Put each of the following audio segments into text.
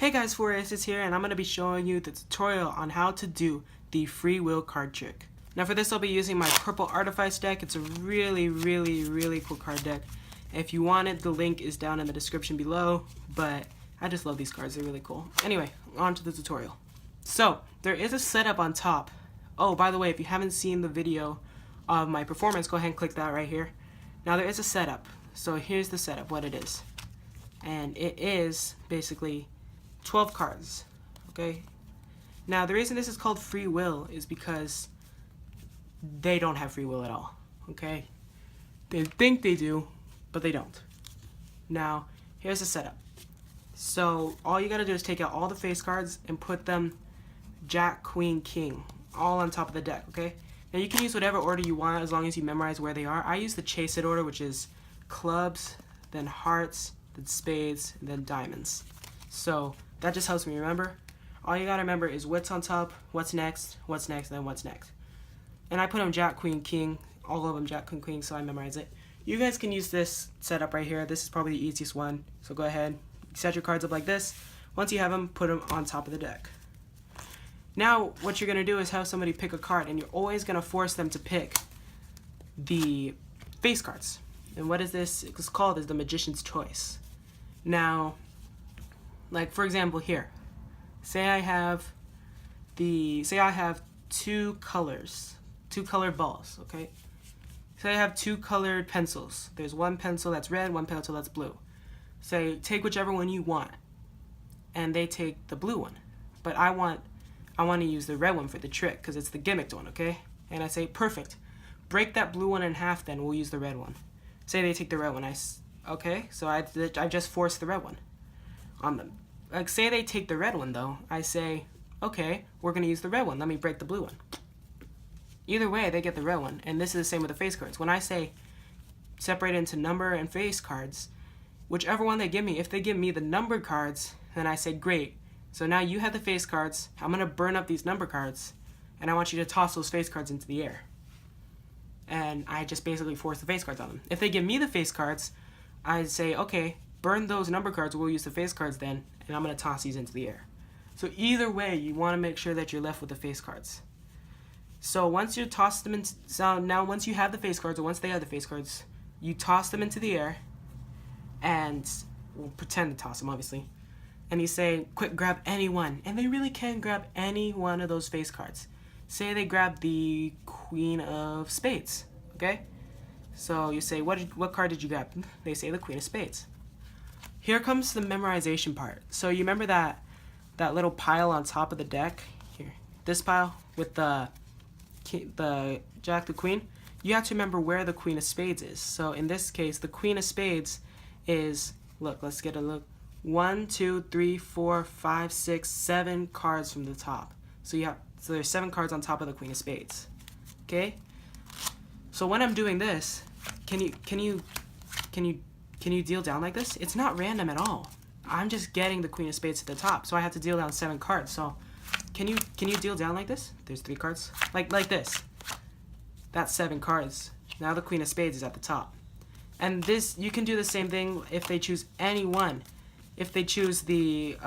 Hey guys, FourAces here, and I'm going to be showing you the tutorial on how to do the free will card trick. Now for this I'll be using my purple artifice deck. It's a really cool card deck. If you want it, the link is down in the description below, but I just love these cards, they're really cool. Anyway, on to the tutorial. So, there is a setup on top. Oh, by the way, if you haven't seen the video of my performance, go ahead and click that right here. Now there is a setup. So here's the setup, what it is. And it is basically 12 cards, okay? Now the reason this is called free will is because they don't have free will at all, okay? They think they do, but they don't. Now, here's the setup. So all you gotta do is take out all the face cards and put them Jack, Queen, King, all on top of the deck, okay? Now you can use whatever order you want as long as you memorize where they are. I use the chase it order, which is clubs, then hearts, then spades, and then diamonds. So that just helps me remember. All you gotta remember is what's on top, what's next, and then what's next. And I put them Jack, Queen, King, all of them Jack, Queen, King, so I memorize it. You guys can use this setup right here. This is probably the easiest one. So go ahead, set your cards up like this. Once you have them, put them on top of the deck. Now what you're gonna do is have somebody pick a card, and you're always gonna force them to pick the face cards. And what is this? It's called is the Magician's Choice. Now, like for example here, say I have two colored balls, okay? Say I have two colored pencils. There's one pencil that's red, one pencil that's blue. Say take whichever one you want, and they take the blue one. But I want to use the red one for the trick because it's the gimmicked one, okay? And I say perfect. Break that blue one in half, then we'll use the red one. Say they take the red one, okay? So I just forced the red one on them. Like say they take the red one though, I say, okay, we're gonna use the red one. Let me break the blue one. Either way, they get the red one, and this is the same with the face cards. When I say separate into number and face cards, whichever one they give me, if they give me the numbered cards, then I say great. So now you have the face cards. I'm gonna burn up these number cards, and I want you to toss those face cards into the air. And I just basically force the face cards on them. If they give me the face cards, I'd say, okay, burn those number cards, we'll use the face cards then, and I'm going to toss these into the air. So either way, you want to make sure that you're left with the face cards. So once you toss them in, so now once you have the face cards, or once they have the face cards, you toss them into the air, and we'll pretend to toss them, obviously. And you say, quick, grab any one. And they really can grab any one of those face cards. Say they grab the Queen of Spades, okay? So you say, what card did you grab? They say the Queen of Spades. Here comes the memorization part. So you remember that little pile on top of the deck? Here, this pile with the Jack, the Queen? You have to remember where the Queen of Spades is. So in this case, the Queen of Spades is, look, let's get a look. 1, 2, 3, 4, 5, 6, 7 cards from the top. So there's 7 cards on top of the Queen of Spades. Okay? So when I'm doing this, can you deal down like this? It's not random at all. I'm just getting the Queen of Spades to the top, so I have to deal down 7 cards. So can you deal down like this? There's 3 cards. Like this. That's 7 cards. Now the Queen of Spades is at the top. And this, you can do the same thing if they choose any one. If they choose the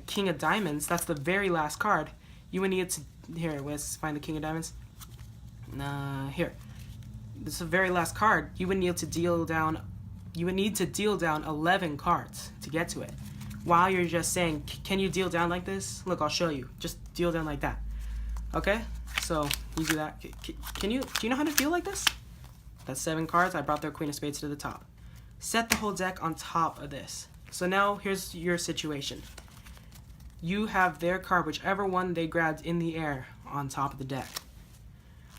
King of Diamonds, that's the very last card. You would need to, here, let's find the King of Diamonds. Here. This is the very last card. You would need to deal down 11 cards to get to it. While you're just saying, can you deal down like this? Look, I'll show you. Just deal down like that. Okay? So, you do that. Do you know how to deal like this? That's 7 cards. I brought their Queen of Spades to the top. Set the whole deck on top of this. So now, here's your situation. You have their card, whichever one they grabbed in the air, on top of the deck.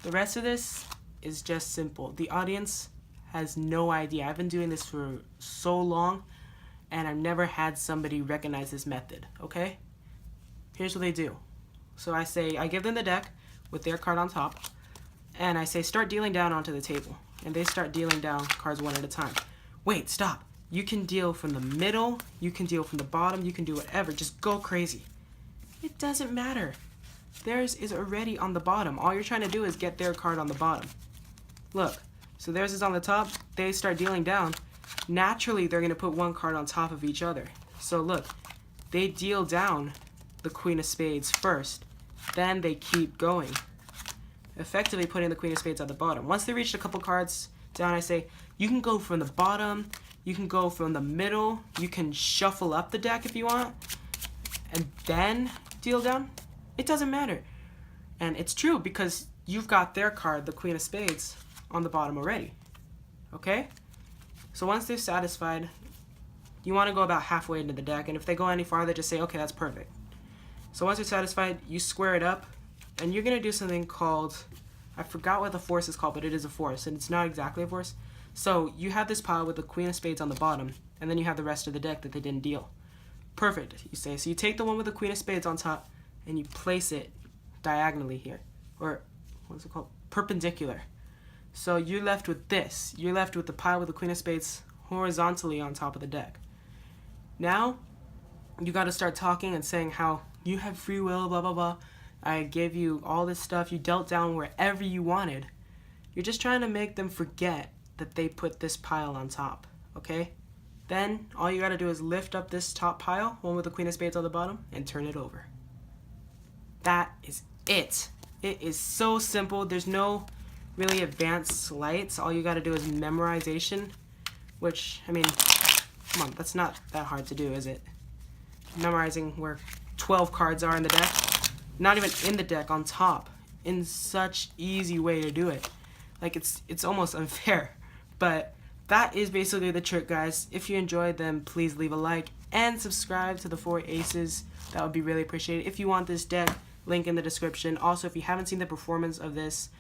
The rest of this is just simple. The audience has no idea. I've been doing this for so long, and I've never had somebody recognize this method, okay? Here's what they do. So I give them the deck with their card on top, and I say, start dealing down onto the table. And they start dealing down cards one at a time. Wait, stop. You can deal from the middle, you can deal from the bottom, you can do whatever. Just go crazy. It doesn't matter. Theirs is already on the bottom. All you're trying to do is get their card on the bottom. Look, so theirs is on the top, they start dealing down. Naturally, they're going to put one card on top of each other. So look, they deal down the Queen of Spades first, then they keep going, effectively putting the Queen of Spades at the bottom. Once they reach a couple cards down, I say, you can go from the bottom, you can go from the middle, you can shuffle up the deck if you want, and then deal down. It doesn't matter. And it's true because you've got their card, the Queen of Spades, on the bottom already. Okay? So once they're satisfied, you want to go about halfway into the deck, and if they go any farther, just say, okay, that's perfect. So once you're satisfied, you square it up, and you're going to do something called, I forgot what the force is called, but it is a force, and it's not exactly a force. So you have this pile with the Queen of Spades on the bottom, and then you have the rest of the deck that they didn't deal. Perfect, you say. So you take the one with the Queen of Spades on top, and you place it diagonally here, or what's it called? Perpendicular. So you're left with this. You're left with the pile with the Queen of Spades horizontally on top of the deck. Now, you got to start talking and saying how you have free will, blah, blah, blah. I gave you all this stuff. You dealt down wherever you wanted. You're just trying to make them forget that they put this pile on top, okay? Then, all you got to do is lift up this top pile, one with the Queen of Spades on the bottom, and turn it over. That is it. It is so simple. There's no really advanced sleights. All you got to do is memorization, which, I mean, come on, that's not that hard to do, is it? Memorizing where 12 cards are in the deck, not even in the deck, on top, in such easy way to do it. Like, it's almost unfair, but that is basically the trick, guys. If you enjoyed, then please leave a like and subscribe to the FourAces. That would be really appreciated. If you want this deck, link in the description. Also, if you haven't seen the performance of this,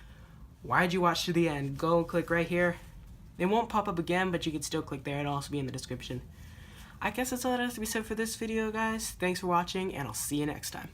why'd you watch to the end? Go and click right here. It won't pop up again, but you can still click there. It'll also be in the description. I guess that's all that has to be said for this video, guys. Thanks for watching, and I'll see you next time.